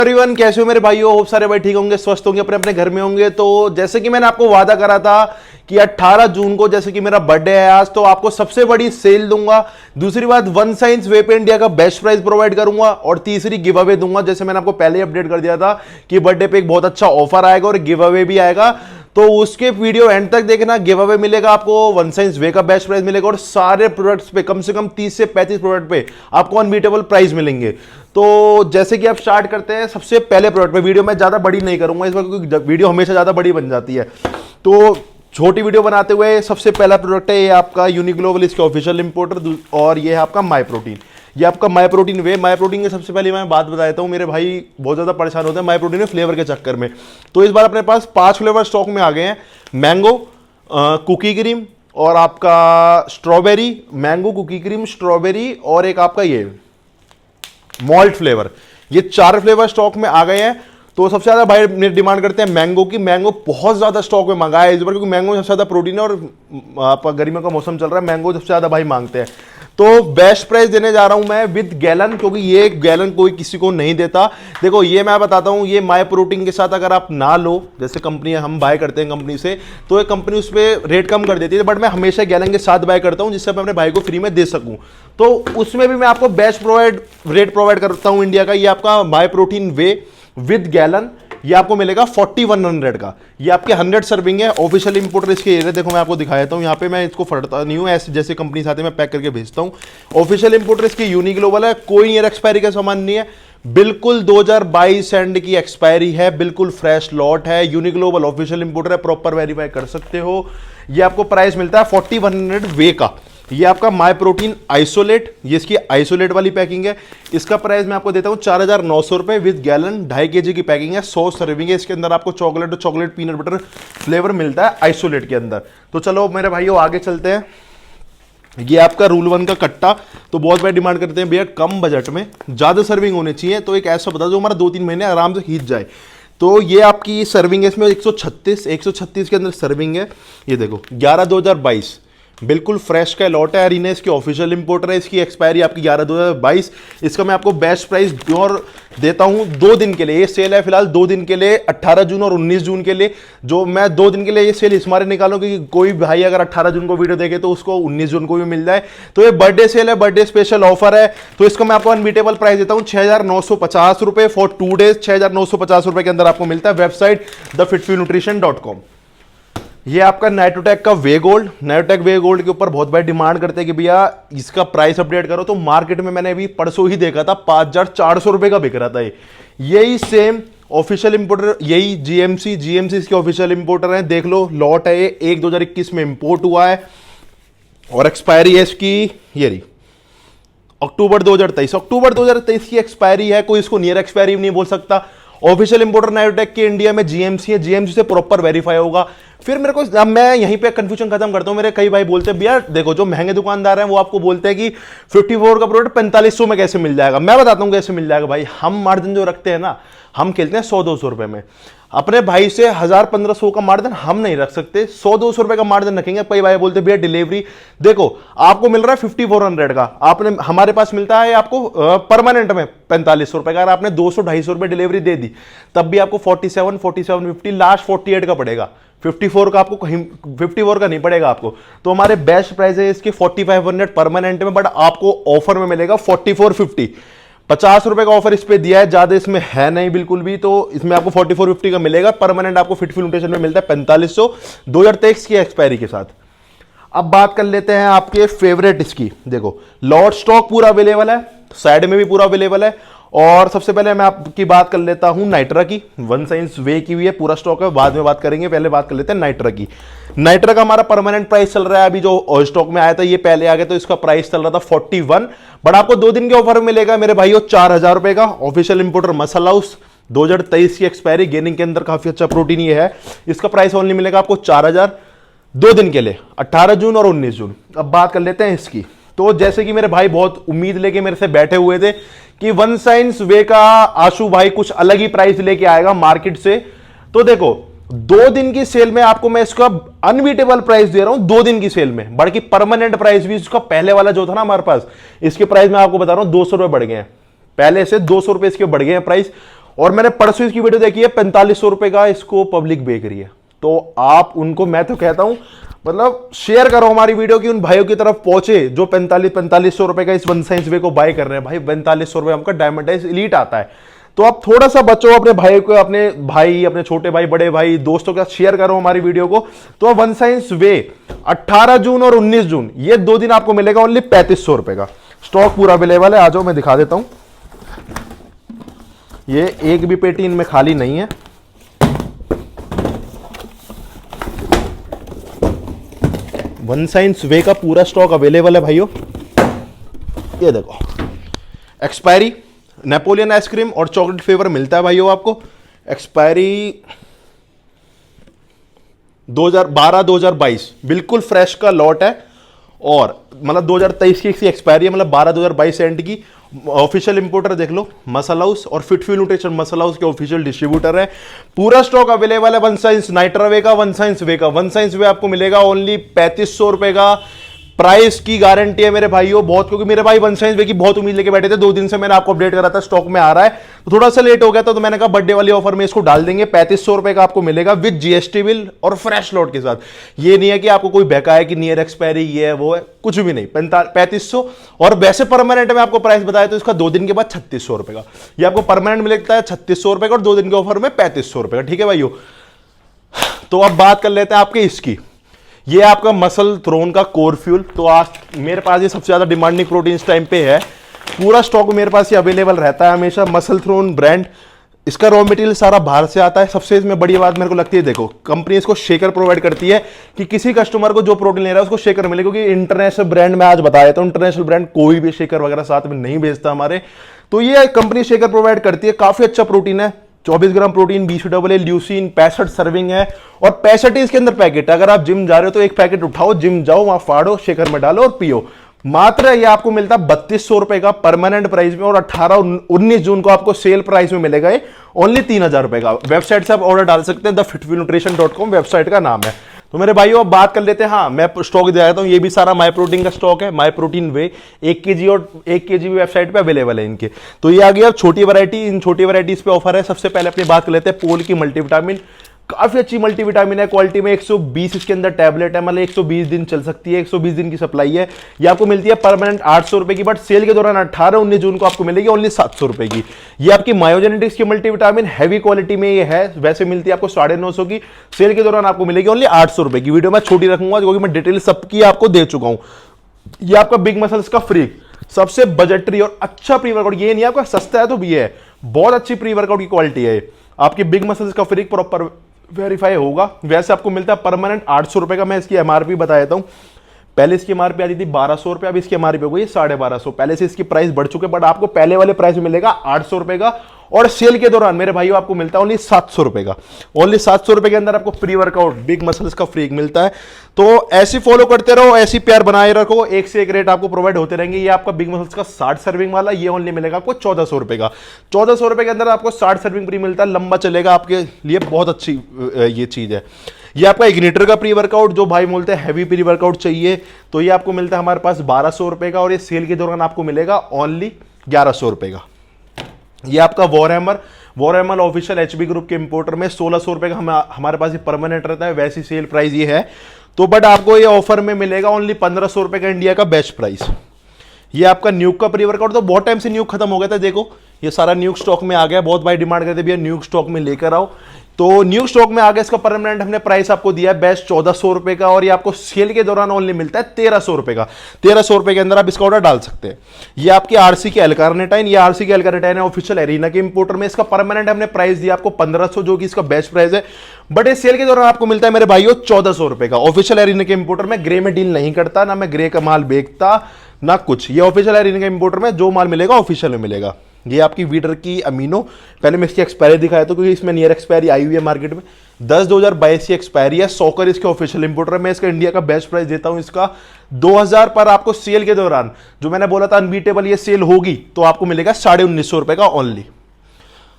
Everyone, कैसे हो मेरे भाइयों। होप सारे भाई ठीक होंगे, स्वस्थ होंगे, अपने अपने घर में होंगे। तो जैसे कि मैंने आपको वादा करा था कि 18 जून को, जैसे कि मेरा बर्थडे है आज, तो आपको सबसे बड़ी सेल दूंगा। दूसरी बात, वन साइंस वेप इंडिया का बेस्ट प्राइस प्रोवाइड करूंगा। और तीसरी, गिव अवे दूंगा। जैसे मैंने आपको पहले ही अपडेट कर दिया था कि बर्थडे पे एक बहुत अच्छा ऑफर आएगा और गिव अवे भी आएगा। तो उसके वीडियो एंड तक देखना। गिव अवे मिलेगा आपको, वन साइंस वे का बेस्ट प्राइस मिलेगा और सारे प्रोडक्ट्स पे कम से कम 30 से 35 प्रोडक्ट पे आपको अनबीटेबल प्राइस मिलेंगे। तो जैसे कि आप स्टार्ट करते हैं सबसे पहले प्रोडक्ट पे। वीडियो मैं ज्यादा बड़ी नहीं करूंगा इस बार, क्योंकि वीडियो हमेशा ज्यादा बड़ी बन जाती है। तो छोटी वीडियो बनाते हुए सबसे पहला प्रोडक्ट है ये आपका यूनिग्लोबल, इसके ऑफिशियल इंपोर्टर, और ये है आपका माई प्रोटीन। ये आपका माई प्रोटीन वे। माई प्रोटीन की सबसे पहले मैं बात बता देता हूँ, मेरे भाई बहुत ज़्यादा परेशान होते हैं माई प्रोटीन में फ्लेवर के चक्कर में। तो इस बार अपने पास 5 फ्लेवर स्टॉक में आ गए हैं। मैंगो, कुकी क्रीम और आपका strawberry. Mango, cookie cream, strawberry और एक आपका ये मॉल्ट फ्लेवर। ये 4 फ्लेवर स्टॉक में आ गए हैं। तो सबसे ज्यादा भाई डिमांड करते हैं मैंगो की। मैंगो बहुत ज्यादा स्टॉक में मंगाया है इस बार, क्योंकि मैंगो सबसे ज्यादा प्रोटीन है और आपका गर्मियों का मौसम चल रहा है, मैंगो सबसे ज्यादा भाई मांगते हैं। तो बेस्ट प्राइस देने जा रहा हूं मैं विद गैलन, क्योंकि ये गैलन कोई किसी को नहीं देता। देखो ये मैं बताता हूं, ये माई प्रोटीन के साथ अगर आप ना लो, जैसे कंपनी हम बाय करते हैं कंपनी से, तो एक कंपनी उस पर रेट कम कर देती है, बट मैं हमेशा गैलन के साथ बाय करता हूं, जिससे मैं अपने भाई को फ्री में दे सकूं। तो उसमें भी मैं आपको बेस्ट रेट प्रोवाइड करता हूं इंडिया का। ये आपका माई प्रोटीन वे विद गैलन, ये आपको मिलेगा 4100 का। ये आपके 100 सर्विंग है। ऑफिशियल इंपोर्टर इसके एरिया देखो, मैं आपको दिखा देता हूँ। यहाँ पे मैं इसको फटता नहीं हूँ, ऐसे जैसे कंपनी आते मैं पैक करके भेजता हूँ। ऑफिशियल इंपोर्टर इसकी यूनिग्लोबल है, कोई ईयर एक्सपायरी का सामान नहीं है, बिल्कुल 2022 एंड की एक्सपायरी है, बिल्कुल फ्रेश लॉट है। यूनिग्लोबल ऑफिशियल इंपोर्टर है, प्रॉपर वेरीफाई कर सकते हो। ये आपको प्राइस मिलता है 4100 वे का। ये आपका माई प्रोटीन आइसोलेट, ये इसकी आइसोलेट वाली पैकिंग है। इसका प्राइस मैं आपको देता हूँ 4900 रुपए विद गैलन। 2.5 kg की पैकिंग है, 100 सर्विंग है। इसके अंदर आपको चॉकलेट और चॉकलेट पीनट बटर फ्लेवर मिलता है आइसोलेट के अंदर। तो चलो मेरे भाइयों आगे चलते हैं। ये आपका रूल 1 का कट्टा। तो बहुत बार डिमांड करते हैं भैया कम बजट में ज्यादा सर्विंग होनी चाहिए, तो एक ऐसा बता दो हमारा 2-3 महीने आराम से खींच जाए। तो ये आपकी सर्विंग है, इसमें 136 के अंदर सर्विंग है। ये देखो 11/2022 बिल्कुल फ्रेश का लॉट है। अरीना इसकी ऑफिशियल इंपोर्टर है, इसकी एक्सपायरी आपकी 11/2022। इसका मैं आपको बेस्ट प्राइस और देता हूं 2 दिन के लिए। ये सेल है फिलहाल 2 दिन के लिए, 18 जून और 19 जून के लिए। जो मैं 2 दिन के लिए ये सेल इस मारे निकालूं क्योंकि कोई भाई अगर 18 जून को वीडियो देखे तो उसको 19 जून को भी मिल जाए। तो ये बर्थडे सेल है, बर्थडे स्पेशल ऑफर है। तो इसको मैं आपको अनबीटेबल प्राइस देता हूं 6950 रुपए फॉर 2 डेज। 6950 रुपए के अंदर आपको मिलता है। Website thefitfuelnutrition.com। ये आपका नाइट्रोटेक का वे गोल्ड। नाइट्रोटेक वे गोल्ड के ऊपर बहुत बार डिमांड करते हैं कि भैया इसका प्राइस अपडेट करो। तो मार्केट में मैंने अभी परसों ही देखा था 5400 रुपए का बिक रहा था। यही सेम ऑफिशियल इंपोर्टर, यही जीएमसी इसके ऑफिशियल इंपोर्टर है। देख लो लॉट है ये 1/2021 में इंपोर्ट हुआ है और एक्सपायरी है इसकी ये रही अक्टूबर 2023 की एक्सपायरी है। कोई इसको नियर एक्सपायरी नहीं बोल सकता। ऑफिशियल इंपोर्टर नाइट्रोटेक के इंडिया में जीएमसी है, जीएमसी से प्रॉपर वेरीफाई होगा। फिर मेरे को, अब मैं यहीं पे कंफ्यूजन खत्म करता हूं। मेरे कई भाई बोलते हैं भैया देखो जो महंगे दुकानदार हैं वो आपको बोलते हैं कि 54 का प्रोडक्ट 4500 में कैसे मिल जाएगा। मैं बताता हूं कैसे मिल जाएगा भाई। हम मार्जिन जो रखते हैं ना, हम खेलते हैं 100-200 रुपए में। अपने भाई से 1000-1500 का मार्जिन हम नहीं रख सकते, 100-200 रुपए का मार्जिन रखेंगे। कई भाई बोलते भैया डिलीवरी देखो आपको मिल रहा है 5400 का, आपने हमारे पास मिलता है आपको परमानेंट में 4500 रुपए का। अगर आपने 200-250 रुपए डिलीवरी दे दी तब भी आपको 47-4750 लास्ट 48 का पड़ेगा। 54 का आपको 54 का नहीं पड़ेगा आपको। तो हमारे बेस्ट प्राइस है इसके 4500 परमानेंट में, बट आपको ऑफर में मिलेगा 4450। 50 रुपए का ऑफर इस पे दिया है, ज्यादा इसमें है नहीं बिल्कुल भी। तो इसमें आपको 4450 का मिलेगा। परमानेंट आपको फिटफुल न्यूट्रिशन में मिलता है 4500 2023 की एक्सपायरी के साथ। अब बात कर लेते हैं आपके फेवरेट इसकी। देखो लॉट स्टॉक पूरा अवेलेबल है, साइड में भी पूरा अवेलेबल है। और सबसे पहले मैं आपकी बात कर लेता हूं नाइट्रा की। वन साइंस वे की हुई है, पूरा स्टॉक है, बाद में बात करेंगे। पहले बात कर लेते हैं नाइट्रा की। नाइट्रा का हमारा परमानेंट प्राइस चल रहा है, अभी जो स्टॉक में आया था ये पहले आ गया, तो इसका प्राइस चल रहा था 41, बट आपको 2 दिन के ऑफर में मिलेगा मेरे भाइयों 4000 रुपए का। ऑफिशियल इंपोर्टर मसाला हाउस, 2023 की एक्सपायरी, गेनिंग के अंदर काफी अच्छा प्रोटीन ये है। इसका प्राइस ओनली मिलेगा आपको 4000 2 दिन के लिए, 18 जून और 19 जून। अब बात कर लेते हैं इसकी। तो जैसे कि मेरे भाई बहुत उम्मीद लेके मेरे से बैठे हुए थे कि वन साइंस वे का आशु भाई कुछ अलग ही प्राइस लेके आएगा मार्केट से। तो देखो 2 दिन की सेल में आपको मैं इसका अनबीटेबल प्राइस दे रहा हूं 2 दिन की सेल में, बल्कि परमानेंट प्राइस भी इसका पहले वाला जो था ना हमारे पास, इसके प्राइस में आपको बता रहा हूं 200 रुपए बढ़ गए हैं, पहले से 200 रुपए इसके बढ़ गए हैं प्राइस। और मैंने परसों इसकी वीडियो देखी है, 4500 रुपए का इसको पब्लिक बेच रही है। तो आप उनको, मैं तो कहता हूं मतलब शेयर करो हमारी वीडियो की, उन भाइयों की तरफ पहुंचे जो 4500 रुपए का इस वन साइंस वे को बाय कर रहे हैं। भाई 4500 रुपए हमका डायमंडाइज एलीट आता है। तो आप थोड़ा सा बचो, अपने भाई को, अपने भाई, अपने छोटे भाई, बड़े भाई, दोस्तों के साथ शेयर करो हमारी वीडियो को। तो वन साइंस वे 18 जून और 19 जून ये 2 दिन आपको मिलेगा ओनली 3500 रुपए का। स्टॉक पूरा अवेलेबल है, आ जाओ मैं दिखा देता हूं। ये एक भी पेटी इनमें खाली नहीं है। वन साइंस वे का पूरा स्टॉक अवेलेबल है भाइयों। ये देखो, एक्सपायरी नेपोलियन आइसक्रीम और चॉकलेट फ्लेवर मिलता है भाइयों आपको। एक्सपायरी 2012-2022 बिल्कुल फ्रेश का लॉट है, और मतलब 2023 की इसकी एक्सपायरी है, मतलब 12-2022 एंड की। ऑफिशियल इंपोर्टर देख लो मसाला हाउस, और फिटफ्यूल न्यूट्रिशन मसाला हाउस के ऑफिशियल डिस्ट्रीब्यूटर है। पूरा स्टॉक अवेलेबल है वन साइंस नाइट्रा वे का, वन साइंस वे का। वन साइंस वे आपको मिलेगा ओनली 3500 रुपए का। प्राइस की गारंटी है मेरे भाइयों बहुत, क्योंकि मेरे भाई वन साइंस वे की बहुत उम्मीद लेके बैठे थे। 2 दिन से मैंने आपको अपडेट करा था स्टॉक में आ रहा है, तो थोड़ा सा लेट हो गया था, तो मैंने कहा बर्थडे वाली ऑफर में इसको डाल देंगे। 3500 रुपए का आपको मिलेगा विद जीएसटी बिल और फ्रेश लॉट के साथ। ये नहीं है कि आपको कोई बहका है कि नियर एक्सपायरी ये है वो है, कुछ भी नहीं। 3500। और वैसे परमानेंट में आपको प्राइस बताया तो इसका 2 दिन के बाद 3600 रुपए का। ये आपको परमानेंट मिलता है 3600 रुपए का, और 2 दिन के ऑफर में 3500 रुपए का। ठीक है भाइयों, तो अब बात कर लेते हैं आपके इसकी। ये आपका मसल थ्रोन का कोर फ्यूल। तो आज मेरे पास ये सबसे ज्यादा डिमांडिंग प्रोटीन इस टाइम पे है। पूरा स्टॉक मेरे पास ये अवेलेबल रहता है हमेशा। मसल थ्रोन ब्रांड, इसका रॉ मटेरियल सारा बाहर से आता है। सबसे इसमें बड़ी बात मेरे को लगती है, देखो कंपनी इसको शेकर प्रोवाइड करती है कि किसी कस्टमर को जो प्रोटीन ले रहा है उसको शेकर मिले, क्योंकि इंटरनेशनल ब्रांड में आज बताया तो इंटरनेशनल ब्रांड कोई भी शेकर वगैरह साथ में नहीं भेजता हमारे। तो ये कंपनी शेकर प्रोवाइड करती है। काफी अच्छा प्रोटीन है, 24 gram protein, BCAA, leucine, 65 serving है, और 65 इसके अंदर पैकेट है। अगर आप जिम जा रहे हो तो एक पैकेट उठाओ, जिम जाओ, वहां फाड़ो, शेकर में डालो और पियो। मात्र ये आपको मिलता है 3200 रुपए का परमानेंट प्राइस में, और 18-19 जून को आपको सेल प्राइस में मिलेगा ये ओनली 3000 रुपए का। वेबसाइट से आप ऑर्डर डाल सकते हैं, thefitfuelnutrition.com वेबसाइट का नाम है। तो मेरे भाइयों अब बात कर लेते हैं। हाँ, मैं स्टॉक दे देता हूं, ये भी सारा माई प्रोटीन का स्टॉक है। माई प्रोटीन वे 1 kg और 1 kg भी वेबसाइट पे अवेलेबल है इनके। तो ये आ गया अब छोटी वैरायटी। इन छोटी वैरायटीज पे ऑफर है। सबसे पहले अपनी बात कर लेते हैं पोल की मल्टीविटामिन। काफी अच्छी मल्टीविटामिन है, क्वालिटी में 120 इसके अंदर टैबलेट है, मतलब 120 दिन चल सकती है, 120 दिन की सप्लाई है। ये आपको मिलती है परमानेंट 800 रुपए की, बट सेल के दौरान 18-19 जून को आपको मिलेगी ओनली 700 रुपए की। ये आपकी मायोजेनेटिक्स की मल्टीविटामिन हैवी क्वालिटी में ये है, वैसे मिलती है आपको 950 की, सेल के दौरान आपको मिलेगी ओनली 800 रुपए की। वीडियो मैं छोटी रखूंगा क्योंकि मैं डिटेल सबकी आपको दे चुका हूं। ये आपका बिग मसल्स का फ्रीक, सबसे बजटरी और अच्छा प्री वर्कआउट। ये नहीं आपका सस्ता है तो ये है, बहुत अच्छी प्री वर्कआउट की क्वालिटी है। आपकी बिग मसल्स का फ्रीक प्रॉपर वेरीफाई होगा। वैसे आपको मिलता है परमानेंट 800 रुपए का। मैं इसकी एमआरपी बता देता हूं। पहले इसकी एमआरपी आती थी 1200 रुपए, अब इसकी एमआरपी हो गई 1250। पहले से इसकी प्राइस बढ़ चुके, बट आपको पहले वाले प्राइस में मिलेगा 800 रुपए का, और सेल के दौरान मेरे भाइयों आपको मिलता है ओनली 700 रुपए का। ओनली 700 रुपए के अंदर आपको प्री वर्कआउट बिग मसल्स का फ्रीक मिलता है। तो ऐसी फॉलो करते रहो, ऐसी प्यार बनाए रखो, एक से एक रेट आपको प्रोवाइड होते रहेंगे। ये आपका बिग मसल्स का 60 सर्विंग वाला, ये ओनली मिलेगा आपको 1400 रुपए का। 1400 रुपए के अंदर आपको 60 सर्विंग फ्री मिलता है। लंबा चलेगा आपके लिए, बहुत अच्छी ये चीज है। ये आपका इग्निटर का प्री वर्कआउट, जो भाई बोलते हैं हैवी प्री वर्कआउट चाहिए, तो ये आपको मिलता है हमारे पास 1200 रुपए का, और ये सेल के दौरान आपको मिलेगा ओनली 1100 रुपए का। ये आपका वॉरहैमर ऑफिशियल एचबी ग्रुप के इंपोर्टर में 1600 रुपए का हमारे पास ये परमानेंट रहता है। वैसी सेल प्राइस ये है, तो बट आपको ये ऑफर में मिलेगा ओनली 1500 रुपए का इंडिया का बेस्ट प्राइस। ये आपका न्यूक का प्री वर्कआउट, तो बहुत टाइम से न्यूक खत्म हो गया था। देखो ये सारा न्यूक स्टॉक में आ गया, बहुत भाई डिमांड करते भैया न्यूक स्टॉक में लेकर आओ, तो न्यू स्टॉक में आ गया। इसका परमानेंट हमने प्राइस आपको दिया है बेस्ट 1400 रुपए का, और ये आपको सेल के दौरान ओनली मिलता है 1300 रुपए का। 1300 रुपए के अंदर आप इसका ऑर्डर डाल सकते हैं। ये आपकी आरसी के एल्कार्निटाइन, ये आरसी के एल्कार्निटाइन है ऑफिशियल एरिना के इंपोर्टर में। इसका परमानेंट हमने प्राइस दिया आपको 1500, जो कि इसका बेस्ट प्राइस है, बट इस सेल के दौरान आपको मिलता है मेरे भाइयों 1400 रुपए का। ऑफिशियल एरिना के इंपोर्टर में ग्रे में डील नहीं करता, ना मैं ग्रे का माल बेचता ना कुछ। ये ऑफिशियल एरिना के इंपोर्टर में जो माल मिलेगा ऑफिशियल में मिलेगा। ये आपकी वीडर की अमीनो, पहले मैं इसकी एक्सपायरी दिखाया था क्योंकि इसमें नियर एक्सपायरी आई हुई है मार्केट में। 10/2022 की एक्सपायरी है। सॉकर इसके ऑफिशियल इंपोर्टर है। मैं इसका इंडिया का बेस्ट प्राइस देता हूं इसका 2000 पर। आपको सेल के दौरान जो मैंने बोला था अनबीटेबल ये सेल होगी, तो आपको मिलेगा 1950 रुपए का ओनली।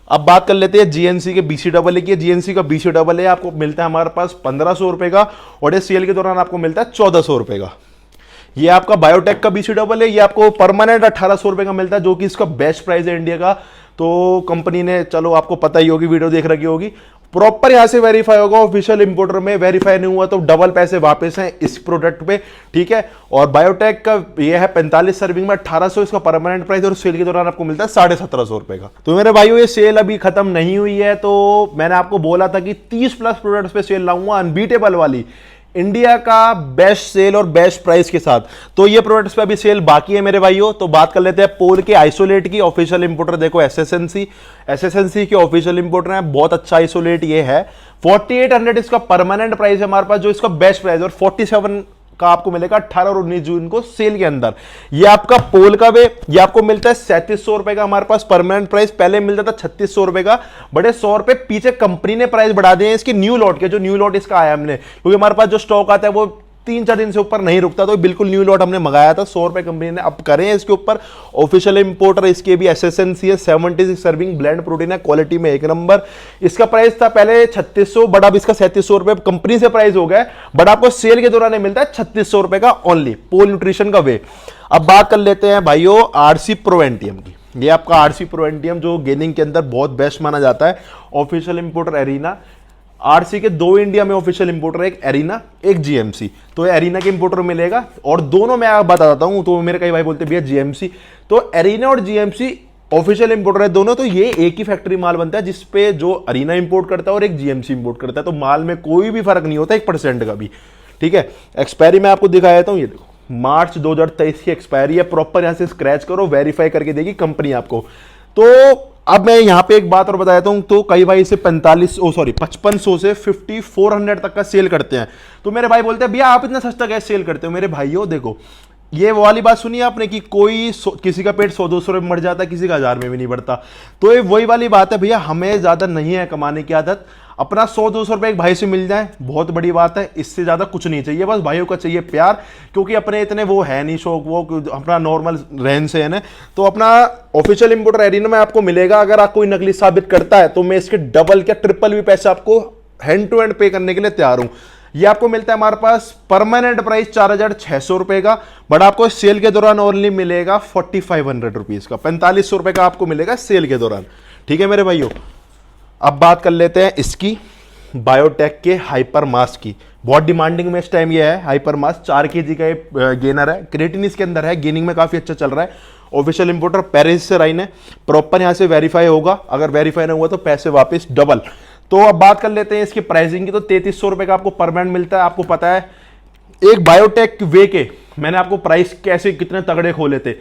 अब बात कर लेते हैं जीएनसी के BCAA की। जीएनसी का BCAA आपको मिलता है हमारे पास 1500 रुपए का, और ये सेल के दौरान आपको मिलता है 1400 रुपए का। ये आपका बायोटेक का BCAA, ये आपको परमानेंट 1800 रुपए का मिलता है, जो कि इसका बेस्ट प्राइस है इंडिया का। तो कंपनी ने, चलो आपको पता ही होगी, वीडियो देख रखी होगी, प्रॉपर यहां से वेरीफाई होगा। ऑफिशियल इंपोर्टर में वेरीफाई नहीं हुआ तो डबल पैसे वापस हैं इस प्रोडक्ट पे, ठीक है। और बायोटेक का ये है 45 सर्विंग में 1800 इसका परमानेंट प्राइस, और सेल के दौरान आपको मिलता है 1750 रुपए का। तो मेरे भाइयों ये सेल अभी खत्म नहीं हुई है, तो मैंने आपको बोला था कि 30 प्लस प्रोडक्ट्स पे सेल लाऊंगा, अनबीटेबल वाली, इंडिया का बेस्ट सेल और बेस्ट प्राइस के साथ। तो ये प्रोडक्ट्स पे अभी सेल बाकी है मेरे भाइयों। तो बात कर लेते हैं पोल के आइसोलेट की। ऑफिशियल इंपोर्टर देखो एसएसएनसी के ऑफिशियल इंपोर्टर है, बहुत अच्छा आइसोलेट ये है। 4800 इसका परमानेंट प्राइस है हमारे पास, जो इसका बेस्ट प्राइस, और 47 का आपको मिलेगा 18 और 19 जून को सेल के अंदर। ये आपका पोल का वे, ये आपको मिलता है 3700 रुपए का हमारे पास परमानेंट प्राइस, पहले मिलता था 3600 रुपए का, बड़े 100 रुपए पीछे कंपनी ने प्राइस बढ़ा दिए हैं इसके न्यू लॉट के, जो न्यू लॉट इसका आया हमने, क्योंकि हमारे पास जो स्टॉक आता है वो 3-4 दिन से ऊपर नहीं रुकता, तो बिल्कुल न्यू लॉट हमने मंगाया था। 100 रुपए कंपनी ने अब करे हैं इसके ऊपर। ऑफिशियल इंपोर्टर इसके भी एसएसएनसी है, 76 सर्विंग ब्लेंड प्रोटीन है, क्वालिटी में एक नंबर। इसका प्राइस था पहले 3600, बट अब इसका 3700 रुपए कंपनी से प्राइस हो गया, बट आपको सेल के दौरान मिलता है 3600 रुपए का ओनली, पोल न्यूट्रिशन का वे। अब बात कर लेते हैं भाइयों आरसी प्रो एनटीएम की। ये आपका आरसी प्रो एनटीएम जो गेमिंग के अंदर बहुत बेस्ट माना जाता है। ऑफिशियल इंपोर्टर एरिना, आरसी के 2 इंडिया में ऑफिशियल इंपोर्टर, एक एरिना एक जीएमसी। तो एरिना के इंपोर्टर मिलेगा, और दोनों मैं आप बताता हूं, तो मेरे कई भाई बोलते भैया जीएमसी, तो एरिना और जीएमसी ऑफिशियल इंपोर्टर है दोनों। तो ये एक ही फैक्ट्री माल बनता है, जिसपे जो एरिना इंपोर्ट करता है और एक जीएमसी इंपोर्ट करता है, तो माल में कोई भी फर्क नहीं होता 1% का भी, ठीक है। एक्सपायरी मैं आपको दिखा देता हूं, ये देखो मार्च 2023 की एक्सपायरी है, प्रॉपर यहां से स्क्रैच करो, वेरीफाई करके देगी कंपनी आपको। तो अब मैं यहां पे एक बात और बता देता हूं, तो कई भाई इसे 5500 से 5400 तक का सेल करते हैं। तो मेरे भाई बोलते हैं भैया आप इतना सस्ता कैसे सेल करते हो। मेरे भाइयों देखो, ये वो वाली बात सुनी आपने कि किसी का पेट 100-200 रुपये मर जाता है, किसी का 1000 में भी नहीं बढ़ता। तो ये वही वाली बात है भैया, हमें ज्यादा नहीं है कमाने की आदत, अपना 100-200 रुपए एक भाई से मिल जाए बहुत बड़ी बात है, इससे ज्यादा कुछ नहीं चाहिए। बस भाइयों का चाहिए प्यार, क्योंकि अपने इतने वो है नहीं शौक, वो अपना नॉर्मल रहन से है ना। तो अपना ऑफिशियल इंपोर्टर एरिना में आपको मिलेगा, अगर आप कोई नकली साबित करता है तो मैं इसके डबल क्या ट्रिपल भी पैसे आपको हैंड टू हैंड पे करने के लिए तैयार हूं। ये आपको मिलता है हमारे पास परमानेंट प्राइस 4600 रुपए का, बट आपको सेल के दौरान ओनली मिलेगा 4500 रुपीज का, 4500 रुपए का आपको मिलेगा सेल के दौरान, ठीक है मेरे भाइयों। अब बात कर लेते हैं इसकी बायोटेक के हाइपर मास की। बहुत डिमांडिंग में इस टाइम ये है हाइपर मास, 4 kg का ये गेनर है, क्रेटिन इसके अंदर है, गेनिंग में काफी अच्छा चल रहा है। ऑफिशियल इंपोर्टर पेरिस से राइन है, प्रॉपर यहां से वेरीफाई होगा, अगर वेरीफाई नहीं हुआ तो पैसे वापस डबल। तो अब बात कर लेते हैं इसकी प्राइसिंग की। तो 3300 रुपए का आपको परमानेंट मिलता है। आपको पता है एक बायोटेक वे के मैंने आपको प्राइस कैसे कितने तगड़े खोले थे,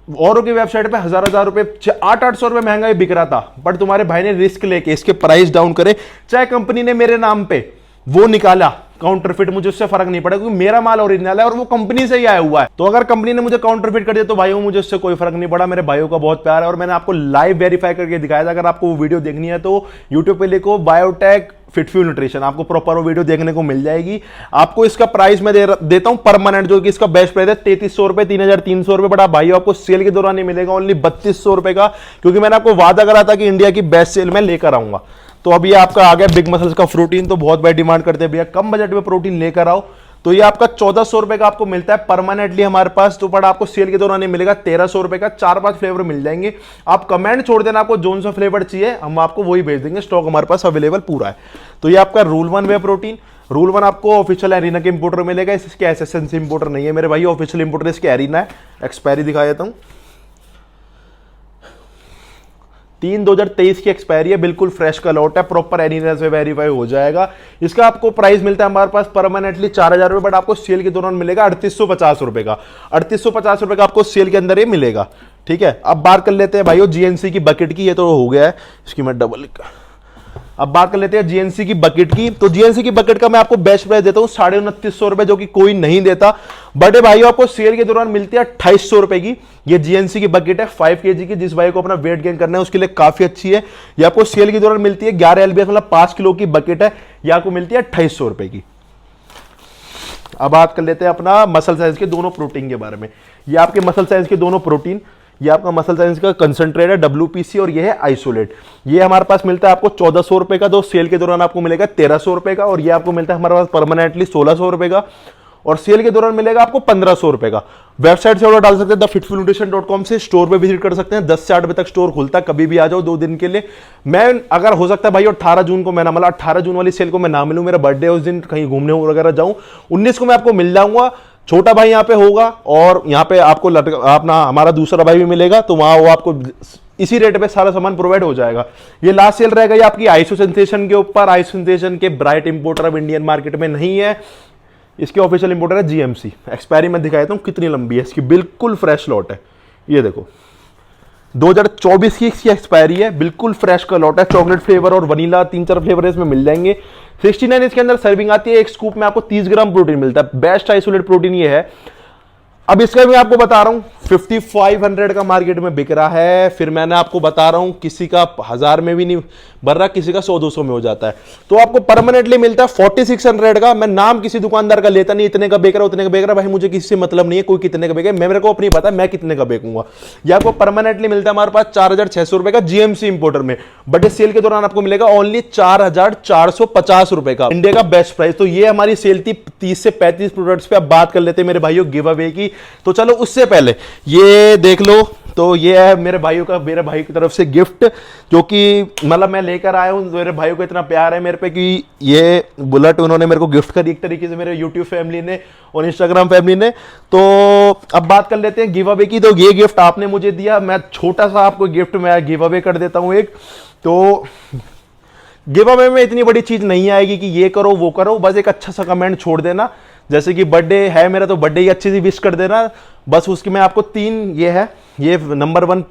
औरों की वेबसाइट पे 1000 रुपए 800 रुपए महंगा ही बिक रहा था, बट तुम्हारे भाई ने रिस्क लेके इसके प्राइस डाउन करे, चाहे कंपनी ने मेरे नाम पे वो निकाला काउंटरफिट, मुझे उससे फर्क नहीं पड़ा, क्योंकि मेरा माल ओरिजिनल है और वो कंपनी से ही आया हुआ है। तो अगर कंपनी ने मुझे काउंटरफिट कर दिया तो भाइयों मुझे उससे कोई फर्क नहीं पड़ा, मेरे भाइयों का बहुत प्यार है, और मैंने आपको लाइव वेरीफाई करके दिखाया था। अगर आपको वो वीडियो देखनी है तो यूट्यूब पे लिखो बायोटेक फिटफ्यूल न्यूट्रिशन, आपको प्रॉपर वो वीडियो देखने को मिल जाएगी। आपको इसका प्राइस मैं देता हूं परमानेंट, जो कि इसका बेस्ट प्राइस है 3300 रुपए, 3300 रुपए, बट भाई आपको सेल के दौरान नहीं मिलेगा, ओनली 3200 रुपए का, क्योंकि मैंने आपको वादा करा था कि इंडिया की बेस्ट सेल में लेकर आऊंगा। तो अभी आपका आ गया बिग मसल्स का प्रोटीन, तो बहुत भाई डिमांड करते हैं भैया कम बजट में प्रोटीन लेकर आओ। तो ये आपका 1400 रुपए का आपको मिलता है परमानेंटली हमारे पास, तो बट आपको सेल के दौरान नहीं मिलेगा 1300 रुपए का। 4-5 फ्लेवर मिल जाएंगे, आप कमेंट छोड़ देना आपको जोन सा फ्लेवर चाहिए, हम आपको वही भेज देंगे, स्टॉक हमारे पास अवेलेबल पूरा है। तो ये आपका रूल 1 वे प्रोटीन, रूल 1 आपको ऑफिशियल एरिना के इंपोर्टर मिलेगा, इसके एसएसएनसी इंपोर्टर नहीं है मेरे भाई, ऑफिशियल इंपोर्टर इसके एरिना है। एक्सपायरी दिखा देता हूं, 3/2023 की एक्सपायरी है, बिल्कुल फ्रेश का लॉट है, प्रॉपर एरिना से वेरीफाई हो जाएगा। इसका आपको प्राइस मिलता है हमारे पास परमानेंटली 4000 रुपए, बट आपको सेल के दौरान मिलेगा 3850 रुपए का, 3850 रुपए का आपको सेल के अंदर ये मिलेगा, ठीक है। अब बात कर लेते हैं भाइयों जीएनसी की बकेट की, ये तो हो गया है, इसकी मैं डबल। अब बात कर लेते हैं जीएनसी की बकेट की। तो जीएनसी की बकेट का मैं आपको बेस्ट प्राइस देता हूं 2950 रुपए, जो कि कोई नहीं देता, बड़े भाइयों आपको सेल के दौरान मिलती है 2800 रुपए की। ये जीएनसी की बकेट है 5 kg की, जिस भाई को अपना वेट गेन करना है उसके लिए काफी अच्छी है। ये आपको सेल के दौरान मिलती है 11 LBS, मतलब 5 किलो की बकेट है, ये आपको मिलती है 2800 रुपए की। अब बात कर लेते हैं अपना मसल साइंस के दोनों प्रोटीन के बारे में। ये आपके मसल साइंस के दोनों प्रोटीन, ये आपका मसल साइंस का कंसंट्रेट है WPC, और ये है आइसोलेट। ये हमारे पास मिलता है आपको 1400 रुपए का, तो सेल के दौरान आपको मिलेगा 1300 रुपए का, और ये आपको मिलता है हमारे पास परमानेंटली 1600 रुपए का। और सेल के दौरान मिलेगा आपको 1500 रुपए का। वेबसाइट से ऑर्डर डाल सकते हैं thefitfulnutrition.com से, स्टोर पे विजिट कर सकते हैं, 10 से 8 बजे तक स्टोर खुलता है, कभी भी आ जाओ 2 दिन के लिए। मैं अगर हो सकता है भाई 18 जून को मैं ना, मतलब 18 जून वाली सेल को मैं ना मिलूं, मेरा बर्थडे उस दिन, कहीं घूमने वगैरह जाऊं, 19 को मैं आपको मिल जाऊंगा। छोटा भाई यहाँ पे होगा और यहाँ पे आपको अपना हमारा दूसरा भाई भी मिलेगा, तो वहां वो आपको इसी रेट पे सारा सामान प्रोवाइड हो जाएगा। ये लास्ट सेल रहेगा ये आपकी आइसो सेंसेशन के ऊपर। आइसो सेंसेशन के ब्राइट इंपोर्टर अब इंडियन मार्केट में नहीं है, इसके ऑफिशियल इंपोर्टर है जीएमसी। एक्सपायरी में दिखाया था कितनी लंबी है इसकी, बिल्कुल फ्रेश लॉट है। ये देखो 2024 की इसकी एक्सपायरी है, बिल्कुल फ्रेश का लॉट है। चॉकलेट फ्लेवर और वनीला 3-4 फ्लेवर इसमें मिल जाएंगे। 69 इसके अंदर सर्विंग आती है, एक स्कूप में आपको 30 ग्राम प्रोटीन मिलता है। बेस्ट आइसोलेट प्रोटीन ये है। अब इसका मैं आपको बता रहा हूं 5500 का मार्केट में बिक रहा है। फिर मैंने आपको बता रहा हूं किसी का 1000 में भी नहीं भर रहा, किसी का 100-200 में हो जाता है, तो आपको परमानेंटली मिलता है 4600 का। मैं नाम किसी दुकानदार का लेता नहीं, इतने का बेच रहा, उतने का बेच रहा, भाई मुझे किसी से मतलब नहीं है कोई कितने का बेचे, मेरे को अपनी पता है मैं कितने का बेचूंगा। ये आपको परमानेंटली मिलता है हमारे पास 4600 रुपए का जीएमसी इंपोर्टर में। बट इस सेल के दौरान आपको मिलेगा ओनली 4450 रुपए का, इंडिया का बेस्ट प्राइस। तो ये हमारी सेल थी 30 से 35 प्रोडक्ट्स पे। अब बात कर लेते हैं मेरे भाइयों गिव अवे की। तो चलो उससे पहले ये देख लो, तो ये है मेरे भाइयों का, मेरे भाई की तरफ से गिफ्ट, जो कि मतलब मैं लेकर आया हूं। मेरे भाइयों को इतना प्यार है मेरे पे कि ये बुलेट उन्होंने मेरे को गिफ्ट करी एक तरीके से, मेरे यूट्यूब फैमिली ने और इंस्टाग्राम फैमिली ने। तो अब बात कर लेते हैं गिव अवे की। तो ये गिफ्ट आपने मुझे दिया, मैं छोटा सा आपको गिफ्ट मैं गिव अवे कर देता हूं एक। तो गिव अवे में इतनी बड़ी चीज नहीं आएगी कि ये करो वो करो, बस एक अच्छा सा कमेंट छोड़ देना। जैसे कि बर्थडे है मेरा, तो बर्थडे ही अच्छी सी विश कर देना बस। उसकी मैं आपको 3 ये है, ये नंबर 1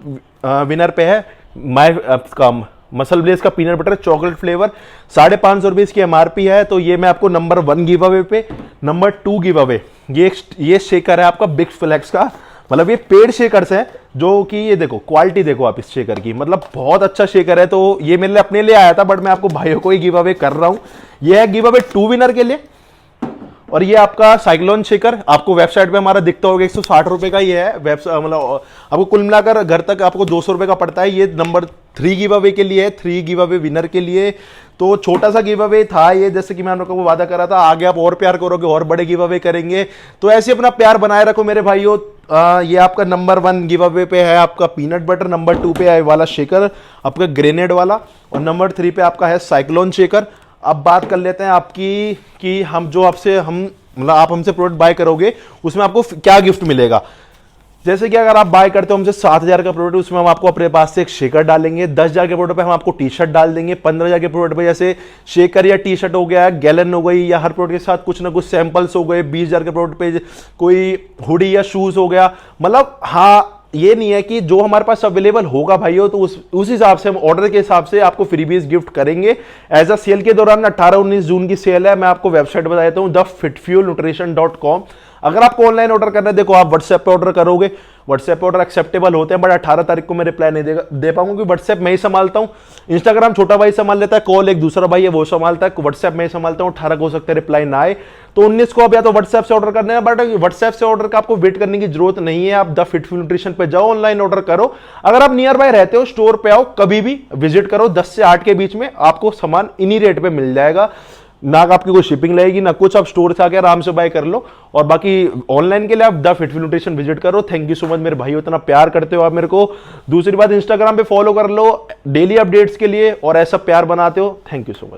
विनर पे है माय का मसल ब्लेस का पीनट बटर चॉकलेट फ्लेवर, 550 रुपये की एमआरपी है। तो ये मैं आपको नंबर 1 गिव अवे पे। नंबर 2 गिव अवे ये शेकर है आपका बिग फ्लेक्स का, मतलब ये पेड शेकर्स हैं, जो कि ये देखो क्वालिटी देखो आप इस शेकर की, मतलब बहुत अच्छा शेकर है। तो ये मेरे अपने लिए आया था, बट मैं आपको भाइयों को ही गिव अवे कर रहा हूं। ये है गिव अवे 2 विनर के लिए। और ये आपका साइक्लोन शेकर आपको वेबसाइट पे हमारा दिखता होगा, 160 रुपए का ये है। मतलब आपको कुल मिलाकर घर तक आपको 200 रुपए का पड़ता है। ये नंबर 3 गिव अवे के लिए है, 3 गिव अवे विनर के लिए। तो छोटा सा गिव अवे था ये, जैसे कि मैंने आपको वादा करा था, आगे आप और प्यार करोगे और बड़े गिव अवे करेंगे। तो ऐसे अपना प्यार बनाए रखो मेरे भाइयों। ये आपका नंबर 1 गिव अवे पे है आपका पीनट बटर, नंबर 2 पे है वाला शेकर आपका ग्रेनेड वाला, और नंबर 3 पे आपका है साइक्लोन शेकर। अब बात कर लेते हैं आपकी कि हम जो आपसे मतलब आप हमसे प्रोडक्ट बाय करोगे उसमें आपको क्या गिफ्ट मिलेगा। जैसे कि अगर आप बाय करते हो हमसे 7000 का प्रोडक्ट, उसमें हम आपको अपने पास से एक शेकर डालेंगे। 10,000 के प्रोडक्ट पे हम आपको टी शर्ट डाल देंगे। 15,000 के प्रोडक्ट पे जैसे शेकर या टी शर्ट हो गया, गैलन हो गई, या हर प्रोडक्ट के साथ कुछ ना कुछ सैंपल्स हो गए। 20,000 के प्रोडक्ट पे कोई हुडी या शूज हो गया। मतलब हाँ, ये नहीं है कि जो हमारे पास अवेलेबल होगा भाइयों, तो उस हिसाब से हम ऑर्डर के हिसाब से आपको फ्रीबीज गिफ्ट करेंगे। एज अ सेल के दौरान 18-19 जून की सेल है। मैं आपको वेबसाइट बता देता हूँ thefitfulnutrition.com। अगर आपको ऑनलाइन ऑर्डर करना है, देखो आप व्हाट्सएप पे ऑर्डर करोगे, व्हाट्सएप पे ऑर्डर एक्सेप्टेबल होते हैं, बट 18 तारीख को मैं रिप्लाई नहीं दे पाऊंगा, क्योंकि व्हाट्सएप मैं ही संभालता हूं। इंस्टाग्राम छोटा भाई संभाल लेता है, कॉल एक दूसरा भाई है वो संभालता है, व्हाट्सएप मैं ही संभालता हूं। 18 को हो सकता है रिप्लाई ना आए, तो 19 को अब या तो व्हाट्सएप से ऑर्डर करना है, बट व्हाट्सएप से ऑर्डर का आपको वेट करने की जरूरत नहीं है। आप द फिटफुल न्यूट्रिशन पे जाओ, ऑनलाइन ऑर्डर करो। अगर आप नियर बाय रहते हो, स्टोर पे आओ, कभी भी विजिट करो, 10 से 8 के बीच में आपको सामान इन्हीं रेट पे मिल जाएगा। ना आपकी कोई शिपिंग लगेगी ना कुछ, आप स्टोर से आके आराम से बाय कर लो। और बाकी ऑनलाइन के लिए आप द फिटफुल न्यूट्रिशन विजिट करो। थैंक यू सो मच मेरे भाइयों, इतना प्यार करते हो आप मेरे को। दूसरी बात, इंस्टाग्राम पे फॉलो कर लो डेली अपडेट्स के लिए, और ऐसा प्यार बनाते हो। Thank you so much.